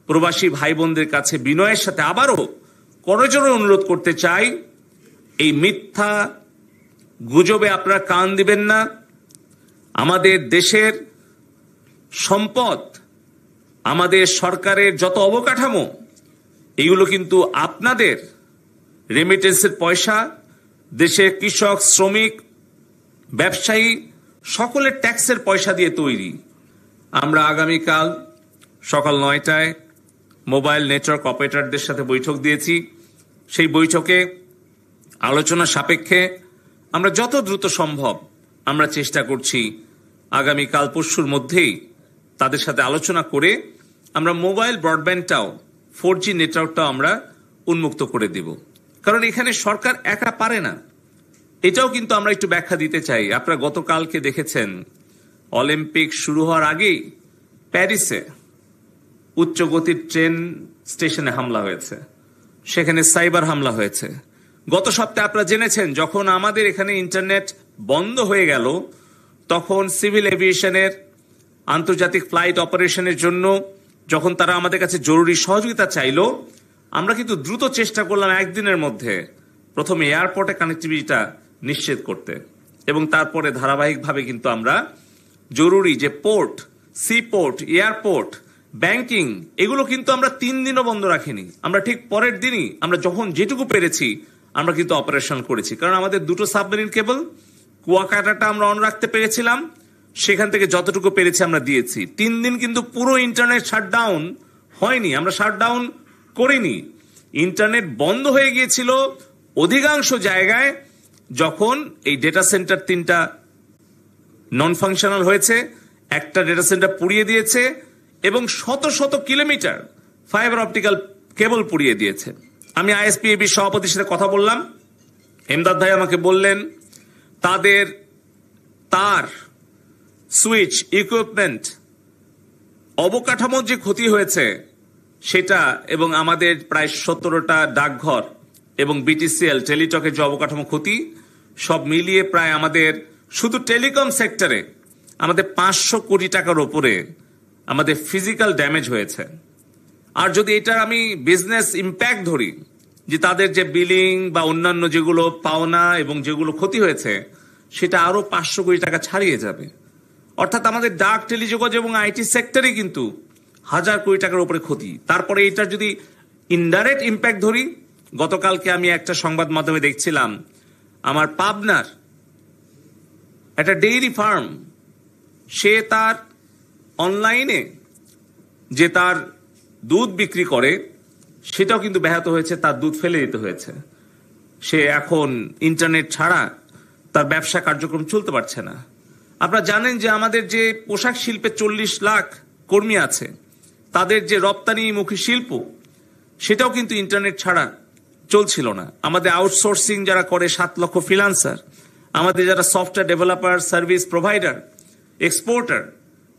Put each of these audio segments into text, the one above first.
প্রবাসী ভাই বোনদের কাছে বিনয়ের সাথে আবারও করজোড়ে অনুরোধ করতে চাই, এই মিথ্যা গুজবে আপনারা কান দিবেন না। আমাদের দেশের সম্পদ, আমাদের সরকারের যত অবকাঠামো, এগুলো কিন্তু আপনাদের রেমিটেন্সের পয়সা, দেশের কৃষক, শ্রমিক, ব্যবসায়ী সকলের ট্যাক্সের পয়সা দিয়ে তৈরি। আমরা আগামীকাল সকাল 9টায় মোবাইল নেটওয়ার্ক অপারেটরদের সাথে বৈঠক দিয়েছি। সেই বৈঠকে আলোচনা সাপেক্ষে আমরা যত দ্রুত সম্ভব আমরা চেষ্টা করছি আগামীকাল পরশুর মধ্যেই তাদের সাথে আলোচনা করে আমরা মোবাইল ব্রডব্যান্ডটাও 4G নেটওয়ার্কটাও আমরা উন্মুক্ত করে দেব। কারণ এখানে সরকার একা পারে না, এটাও কিন্তু আমরা একটু ব্যাখ্যা দিতে চাই। আপনারা গতকালকে দেখেছেন অলিম্পিক শুরু হওয়ার আগেই প্যারিসে উচ্চ গতির ট্রেন স্টেশনে হামলা হয়েছে, সেখানে সাইবার হামলা হয়েছে। গত সপ্তাহে আপনারা জেনেছেন যখন আমাদের এখানে ইন্টারনেট বন্ধ হয়ে গেল, তখন সিভিল এভিয়েশনের আন্তর্জাতিক ফ্লাইট অপারেশনের জন্য যখন তারা আমাদের কাছে জরুরি সহযোগিতা চাইল, আমরা কিন্তু দ্রুত চেষ্টা করলাম একদিনের মধ্যে প্রথমে এয়ারপোর্টে কানেক্টিভিটিটা নিশ্চিত করতে, এবং তারপরে ধারাবাহিকভাবে কিন্তু আমরা জরুরি যে port, sea port, airport, banking, এগুলো কিন্তু আমরা 3 দিনও বন্ধ রাখিনি। আমরা ঠিক পরের দিনই আমরা যখন যেটুকু পেরেছি আমরা কিন্তু অপারেশন করেছি। কারণ আমাদের 2টো সাবমেরিন কেবল, কুয়াকাটাটা আমরা অন রাখতে পেরেছিলাম, সেখান থেকে যতটুকু পেরেছি আমরা দিয়েছি। 3 দিন কিন্তু পুরো ইন্টারনেট শাটডাউন হয়নি, আমরা শাটডাউন করিনি। ইন্টারনেট বন্ধ হয়ে গিয়েছিল অধিকাংশ জায়গায় যখন এই ডেটা সেন্টার 3টা নন ফাংশনাল হয়েছে, একটা ডেটা সেন্টার পুড়িয়ে দিয়েছে এবং শত শত কিলোমিটার ফাইবার অপটিক্যাল কেবল পুড়িয়ে দিয়েছে। আমি আইএসপিএবি সভাপতির সাথে কথা বললাম, এমদাদ ভাই আমাকে বললেন তাদের তার, সুইচ, ইকুইপমেন্ট, অবকাঠামোর যে ক্ষতি হয়েছে সেটা, এবং আমাদের প্রায় 17টা ডাকঘর এবং বিটিসিএল টেলিটকের যে অবকাঠামো ক্ষতি, সব মিলিয়ে প্রায় আমাদের শুধু টেলিকম সেক্টরে আমাদের 500 কোটি টাকার ওপরে আমাদের ফিজিক্যাল ড্যামেজ হয়েছে। আর যদি এটা আমি বিজনেস ইম্প্যাক্ট ধরি, যে তাদের যে বিলিং বা অন্যান্য যেগুলো পাওনা এবং যেগুলো ক্ষতি হয়েছে, সেটা আরো 500 কোটি টাকা ছাড়িয়ে যাবে। অর্থাৎ আমাদের ডাক, টেলিযোগাযোগ এবং আইটি সেক্টরে কিন্তু 1000 কোটি টাকার উপরে ক্ষতি। তারপরে এটার যদি ইনডাইরেক্ট ইম্প্যাক্ট ধরি, গতকালকে আমি একটা সংবাদ মাধ্যমে দেখছিলাম আমার পাবনার একটা ডেইরি ফার্ম, সে তার অনলাইনে যে তার দুধ বিক্রি করে সেটাও কিন্তু ব্যাহত হয়েছে, তার দুধ ফেলে দিতে হয়েছে। সে এখন ইন্টারনেট ছাড়া তার ব্যবসা কার্যক্রম চলতে পারছে না। আপনারা জানেন যে আমাদের যে পোশাক শিল্পে 40 লাখ কর্মী আছে, তাদের যে রপ্তানিমুখী শিল্প, সেটাও কিন্তু ইন্টারনেট ছাড়া চলছিল না। আমাদের আউটসোর্সিং যারা করে 7 লক্ষ ফ্রিল্যান্সার, আমাদের যারা software developer, service provider, exporter,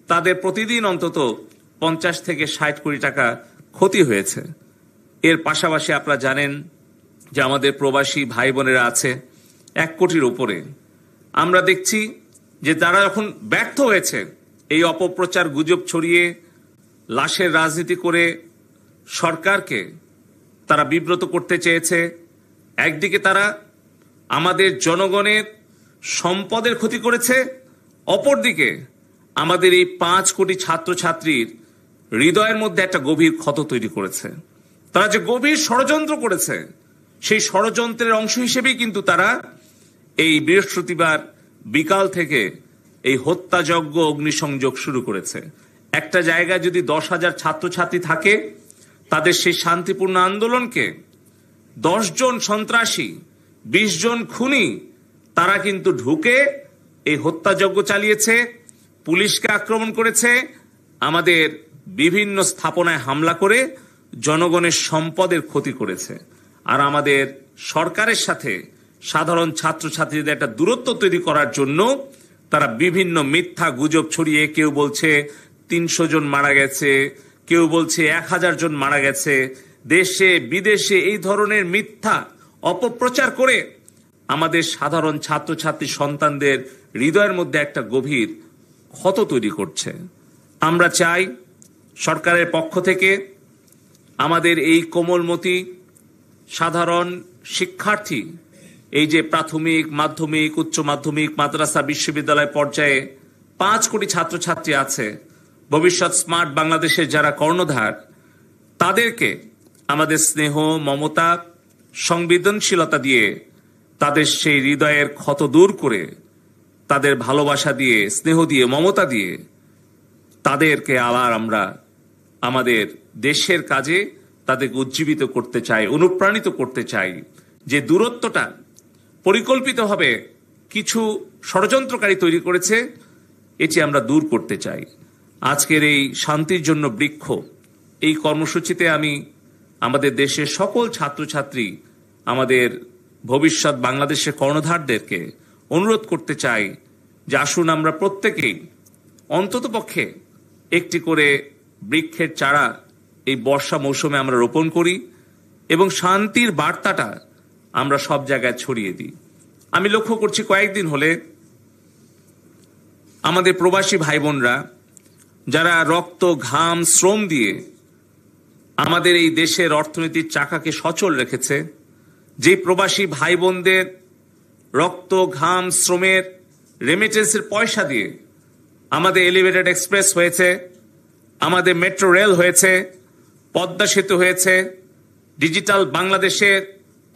তাদের প্রতিদিন অন্তত 50 থেকে 60 কোটি টাকা ক্ষতি হয়েছে। এর পাশাপাশি আপনারা জানেন যে আমাদের প্রবাসী ভাই বোনেরা আছে 1 কোটির উপরে। আমরা দেখছি যে তারা যখন ব্যর্থ হয়েছে এই অপপ্রচার, গুজব ছড়িয়ে লাশের রাজনীতি করে সরকারকে তারা বিব্রত করতে চেয়েছে, একদিকে তারা আমাদের জনগণের সম্পদের ক্ষতি করেছে, অপরদিকে আমাদের এই 5 কোটি ছাত্রছাত্রীর হৃদয়ের মধ্যে একটা গভীর ক্ষত তৈরি করেছে। তারা যে গভীর ষড়যন্ত্র করেছে, সেই ষড়যন্ত্রের অংশ হিসেবেই কিন্তু তারা এই বৃহস্পতিবার বিকাল থেকে এই হত্যাযজ্ঞ, অগ্নিসংযোগ শুরু করেছে। একটা জায়গায় যদি 10,000 ছাত্রছাত্রী থাকে, তাদের সেই শান্তিপূর্ণ আন্দোলনকে 10 জন সন্ত্রাসী, 20 জন খুনি, তারা কিন্তু ঢুকে এই হত্যাযজ্ঞ চালিয়েছে, পুলিশকে আক্রমণ করেছে, আমাদের বিভিন্ন স্থাপনায় হামলা করে জনগণের সম্পদের ক্ষতি করেছে। আর আমাদের সরকারের সাথে সাধারণ ছাত্রছাত্রীদের একটা দূরত্ব তৈরি করার জন্য তারা বিভিন্ন মিথ্যা গুজব ছড়িয়ে, কেউ বলছে 300 জন মারা গেছে, কেউ বলছে 1000 জন মারা গেছে, দেশে বিদেশে এই ধরনের মিথ্যা অপপ্রচার করে আমাদের সাধারণ ছাত্রছাত্রী সন্তানদের হৃদয়ের মধ্যে একটা গভীর ক্ষত তৈরি করছে। আমরা চাই সরকারের পক্ষ থেকে আমাদের এই কোমলমতি সাধারণ শিক্ষার্থী, এই যে প্রাথমিক, মাধ্যমিক, উচ্চ মাধ্যমিক, মাদ্রাসা, বিশ্ববিদ্যালয় পর্যায়ে 5 কোটি ছাত্রছাত্রী আছে, ভবিষ্যৎ স্মার্ট বাংলাদেশের যারা কর্ণধার, তাদেরকে আমাদের স্নেহ, মমতা, সংবেদনশীলতা দিয়ে তাদের সেই হৃদয়ের ক্ষত দূর করে, তাদের ভালোবাসা দিয়ে, স্নেহ দিয়ে, মমতা দিয়ে তাদেরকে আবার আমরা আমাদের দেশের কাজে তাদেরকে উজ্জীবিত করতে চাই, অনুপ্রাণিত করতে চাই। যে দূরত্বটা পরিকল্পিতভাবে কিছু ষড়যন্ত্রকারী তৈরি করেছে, এটি আমরা দূর করতে চাই। আজকের এই শান্তির জন্য বৃক্ষ এই কর্মসূচিতে আমি আমাদের দেশের সকল ছাত্রছাত্রী, আমাদের ভবিষ্যৎ বাংলাদেশের কর্ণধারদেরকে অনুরোধ করতে চাই যে আসুন আমরা প্রত্যেকেই অন্ততপক্ষে একটি করে বৃক্ষের চারা এই বর্ষা মৌসুমে আমরা রোপণ করি এবং শান্তির বার্তাটা আমরা সব জায়গায় ছড়িয়ে দিই। আমি লক্ষ্য করছি কয়েকদিন হলে আমাদের প্রবাসী ভাই বোনরা যারা রক্ত, ঘাম, শ্রম দিয়ে আমাদের এই দেশের অর্থনীতির চাকাকে সচল রেখেছে, যে প্রবাসী ভাই বোনদের রক্ত, ঘাম, শ্রমের রেমিটেন্সের পয়সা দিয়ে আমাদের এলিভেটেড এক্সপ্রেস হয়েছে, আমাদের মেট্রো রেল হয়েছে, পদ্মা সেতু হয়েছে, ডিজিটাল বাংলাদেশের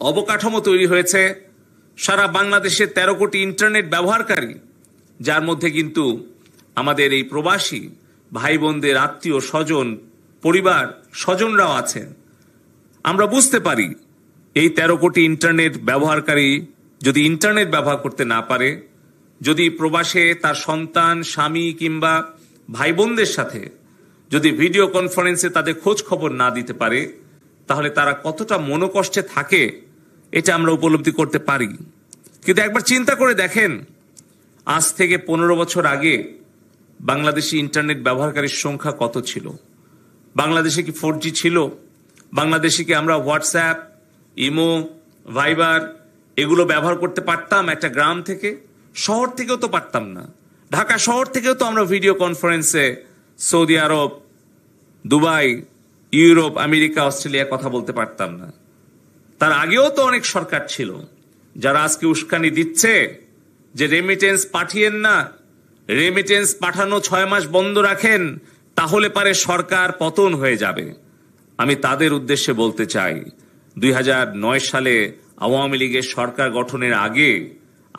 অবকাঠামো তৈরি হয়েছে, সারা বাংলাদেশে 13 কোটি ইন্টারনেট ব্যবহারকারী, যার মধ্যে কিন্তু আমাদের এই প্রবাসী ভাই বোনদের আত্মীয় স্বজন, পরিবার স্বজনরাও আছেন। আমরা বুঝতে পারি এই 13 কোটি ইন্টারনেট ব্যবহারকারী যদি ইন্টারনেট ব্যবহার করতে না পারে, যদি প্রবাসে তার সন্তান, স্বামী কিংবা ভাই বোনদের সাথে যদি ভিডিও কনফারেন্সে তাদের খোঁজ খবর না দিতে পারে, তাহলে তারা কতটা মনোকষ্টে থাকে এটা আমরা উপলব্ধি করতে পারি। কিন্তু একবার চিন্তা করে দেখেন, আজ থেকে 15 বছর আগে বাংলাদেশি ইন্টারনেট ব্যবহারকারীর সংখ্যা কত ছিল? বাংলাদেশে কি 4G ছিল? বাংলাদেশে কি আমরা হোয়াটসঅ্যাপ, ইমো, ভাইবার এগুলো ব্যবহার করতে পারতাম? একটা গ্রাম থেকে, শহর থেকেও তো পারতাম না। ঢাকা শহর থেকেও তো আমরা ভিডিও কনফারেন্সে সৌদি আরব, দুবাই, ইউরোপ, আমেরিকা, অস্ট্রেলিয়া কথা বলতে পারতাম না। তার আগেও তো অনেক সরকার ছিল যারা আজকে উস্কানি দিচ্ছে যে রেমিটেন্স পাঠিয়েন না, রেমিটেন্স পাঠানো 6 মাস বন্ধ রাখেন, তাহলে পারে সরকার পতন হয়ে যাবে। আমি তাদের উদ্দেশ্যে বলতে চাই, 2009 সালে আওয়ামী লীগের সরকার গঠনের আগে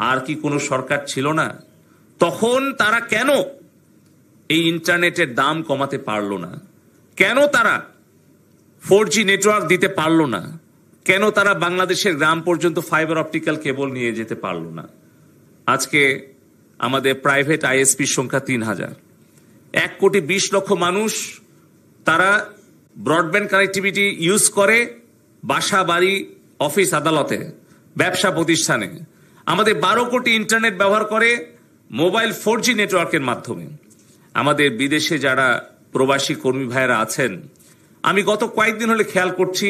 আর কি কোনো সরকার ছিল না? তখন তারা কেন এই ইন্টারনেটের দাম কমাতে পারলো না? কেন তারা 4G নেটওয়ার্ক দিতে পারলো না? কেন তারা বাংলাদেশের গ্রাম পর্যন্ত ফাইবার অপটিক্যাল কেবল নিয়ে যেতে পারলো না? আজকে আমাদের প্রাইভেট আইএসপির সংখ্যা 3000, 1,20,00,000 মানুষ তারা ব্রডব্যান্ড কানেক্টিভিটি ইউজ করে বাসা, বাড়ি, অফিস, আদালতে, ব্যবসা প্রতিষ্ঠানে। আমাদের 12 কোটি ইন্টারনেট ব্যবহার করে মোবাইল 4G নেটওয়ার্কের মাধ্যমে। আমাদের বিদেশে যারা প্রবাসী কর্মী ভাইয়েরা আছেন, আমি গত কয়েকদিন হলে খেয়াল করছি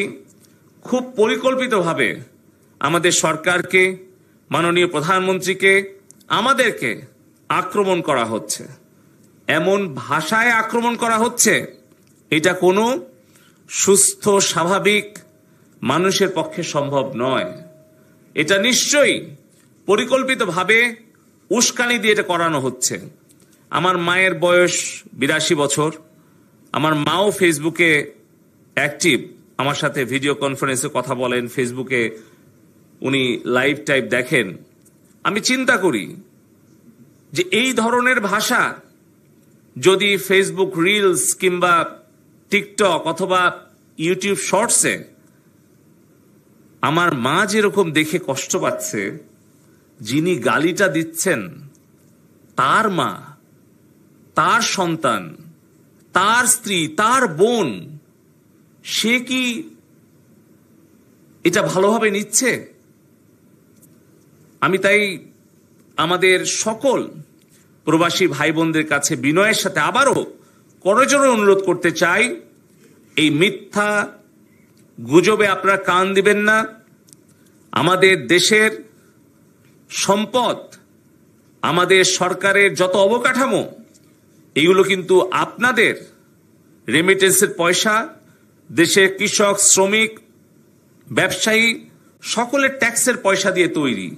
খুব পরিকল্পিতভাবে আমাদের সরকারকে, মাননীয় প্রধানমন্ত্রীকে, আমাদেরকে আক্রমণ করা হচ্ছে। এমন ভাষায় আক্রমণ করা হচ্ছে, এটা কোনো সুস্থ স্বাভাবিক মানুষের পক্ষে সম্ভব নয়। এটা নিশ্চয়ই পরিকল্পিতভাবে উস্কানি দিয়ে এটা করানো হচ্ছে। আমার মায়ের বয়স 82 বছর। আমার মাও ফেসবুকে অ্যাক্টিভ, আমার সাথে ভিডিও কনফারেন্সে কথা বলেন, ফেসবুকে উনি লাইভ টাইপ দেখেন। আমি চিন্তা করি যে এই ধরনের ভাষা যদি ফেসবুক রিলস কিংবা টিকটক অথবা ইউটিউব শর্টসে আমার মা যেরকম দেখে কষ্ট পাচ্ছে, যিনি গালিটা দিচ্ছেন তার মা, তার সন্তান, তার স্ত্রী, তার বোন, সে কি এটা ভালোভাবে নিচ্ছে? আমি তাই আমাদের সকল প্রবাসী ভাই বোনদের কাছে বিনয়ের সাথে আবারও করজোড়ে অনুরোধ করতে চাই, এই মিথ্যা গুজবে আপনারা কান দিবেন না। আমাদের দেশের সম্পদ, আমাদের সরকারের যত অবকাঠামো, এগুলো কিন্তু আপনাদের রেমিটেন্সের পয়সা, দেশের কৃষক, শ্রমিক, ব্যবসায়ী সকলের ট্যাক্সের পয়সা দিয়ে তৈরি।